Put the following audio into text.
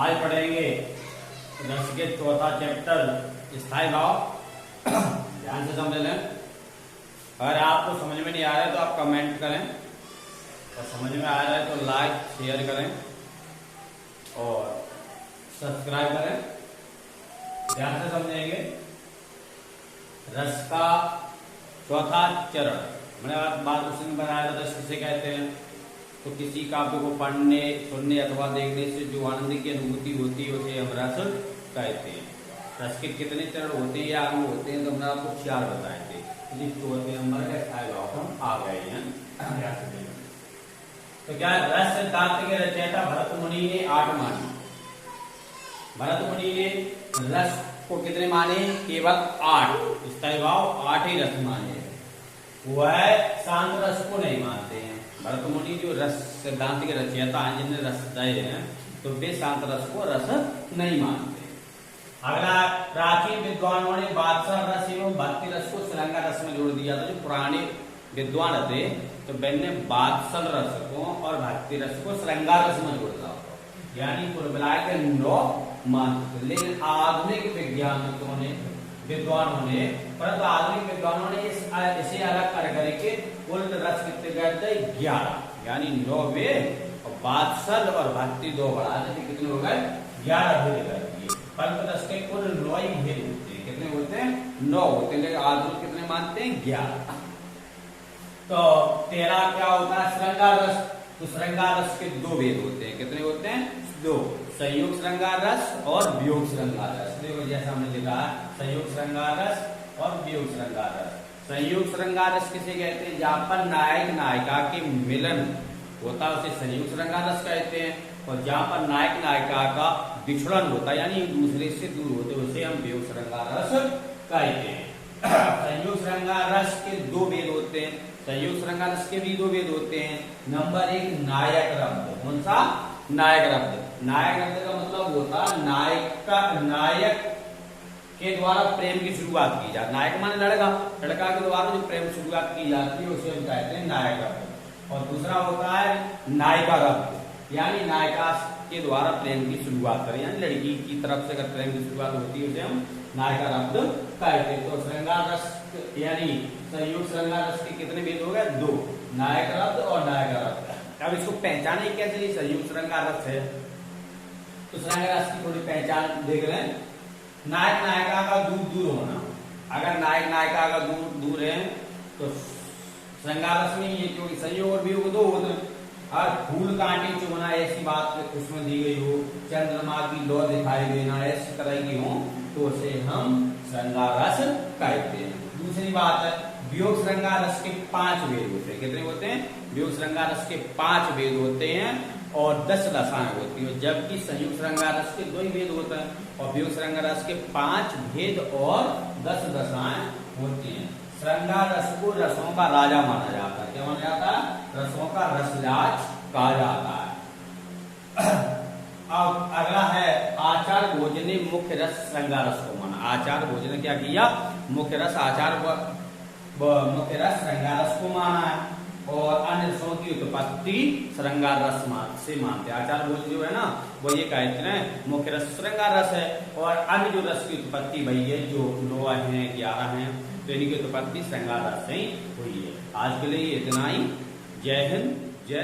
आज पढ़ेंगे रस के चौथा चैप्टर स्थायी भाव। ध्यान से समझ लें। अगर आपको समझ में नहीं आ रहा है तो आप कमेंट करें, और समझ में आ रहा है तो लाइक शेयर करें और सब्सक्राइब करें। ध्यान से समझेंगे। रस का चौथा चरण, मैंने बात उसने बनाया था। रस किसे कहते हैं? तो किसी काव्य को पढ़ने, सुनने अथवा देखने से जो आनंद की अनुभूति होती है उसे हम रस कहते हैं। रस के कितने चरण होते हैं या अंग होते हैं? तो हमने आपको 4 बताए थे। चौथे नंबर का स्थायी भाव हम आ गए हैं। तो क्या रस सिद्धांत के रचयिता भरत मुनि ने 8 माने। भरत मुनि ने रस को कितने माने? केवल 8 स्थायी भाव, 8 ही रस माने। वह शांत रस को नहीं मानते हैं। भरत मुनि जो रस सिद्धांत के रचयिता हैं, जिन्हें रस दए हैं, तो वे शांत रस को रस नहीं मानते। अगला, प्राचीन विद्वानों ने बादशाह रस एवं भक्ति रस को श्रृंगार रस में जोड़ दिया था। जो पुराने विद्वान थे तो मैंने बादशाह रस को और भक्ति रस को श्रृंगार रस में जोड़ दिया, यानी कुल मिलाकर के 9 मानते। लेकिन आधुनिक विज्ञानिकों ने, विद्वानों ने, परंतु आधुनिक विद्वानों ने इसे अलग कर करके उल्ट रस कितने कहते हैं? 11, यानी 9 वे और बादशाह और भक्ति 2 बढ़ा देते। कितने हो गए? 11 भेद कर दिए। परंतु रस के कुल 9 ही भेद होते हैं। कितने होते हैं? 9 होते हैं। लेकिन आधुनिक कितने मानते हैं? 11। तो 13 क्या होता है? श्रृंगार रस। तो श्रृंगार रस के 2 भेद होते हैं। कितने होते हैं? 2। संयोग श्रृंगार रस और वियोग श्रृंगार रस। देखो जैसा हमने लिखा है, संयोग श्रृंगार रस और वियोग श्रृंगार रस। संयोग श्रृंगार रस किसे कहते हैं? जहां पर नायक नायिका के मिलन होता है उसे संयोग श्रृंगार रस कहते हैं। और जहां पर नायक नायिका का बिछड़न होता है, यानी एक दूसरे से दूर होते, उसे हम वियोग श्रृंगार रस कहते हैं। संयोग श्रृंगार रस के 2 भेद होते हैं। संयोग श्रृंगार रस के भी 2 भेद होते हैं। नंबर 1, नायक रब्द। कौन सा? नायक रब्द। नायक रब्द का मतलब होता है नायक के द्वारा प्रेम की शुरुआत की जाती। नायक माने लड़का, लड़का के द्वारा जो प्रेम शुरुआत की जाती है उसे हम कहते हैं नायक रब्द। और दूसरा होता है नायिका रब्द, यानी नायिका के द्वारा प्रेम की शुरुआत करें, यानी लड़की की तरफ से अगर प्रेम की शुरुआत होती है उसे हम नायिका रब्द कहते हैं। तो श्रृंगार रस यानी संयोग श्रृंगार रस के कितने भेद हो गए? 2, नायक रब्द और नायिका रब्द। अब इसको पहचाने कैसे? संयोग श्रृंगार रस है तो श्रृंगार रस की थोड़ी पहचान देख रहे हैं। नायक नायिका का दूर दूर होना। अगर नायक नायिका का दूर दूर है तो श्रृंगार रस में ये, क्योंकि संयोग और वियोग 2 होते हैं। और फूल कांटे चुभना ऐसी बात उसमें दी गई हो, चंद्रमा की लौ दिखाई देना ऐसी तरह की हो, तो उसे हम श्रृंगार रस कहते हैं। दूसरी बात है, वियोग श्रृंगार रस के 5 भेद होते हैं। कितने होते हैं? वियोग श्रृंगार रस के 5 भेद होते हैं और 10 दशाएं होती है, जबकि संयोग श्रृंगार रस के 2 ही भेद होते हैं। और वियोग श्रृंगार रस के 5 भेद और 10 दशाएं होती हैं। श्रृंगार रस को रसों का राजा माना जाता है। क्या माना जाता है? रसों का रसराज कहा जाता है। अब अगला है, आचार भोजन ने मुख्य रस श्रृंगार रस को माना। आचार भोजन ने क्या किया? मुख्य रस मुख्य रस श्रृंगार रस को माना है। और अन्य रसों की उत्पत्ति श्रृंगार रस से मानते हैं। आचार भोजन जो है ना, वो ये कहते हैं मुख्य रस श्रृंगार रस है, और अन्य जो रस की उत्पत्ति भई है जो 9 है 11 है, तो इनकी उत्पत्ति श्रृंगार रस से ही हुई है। आज के लिए इतना ही। जय हिंद, जय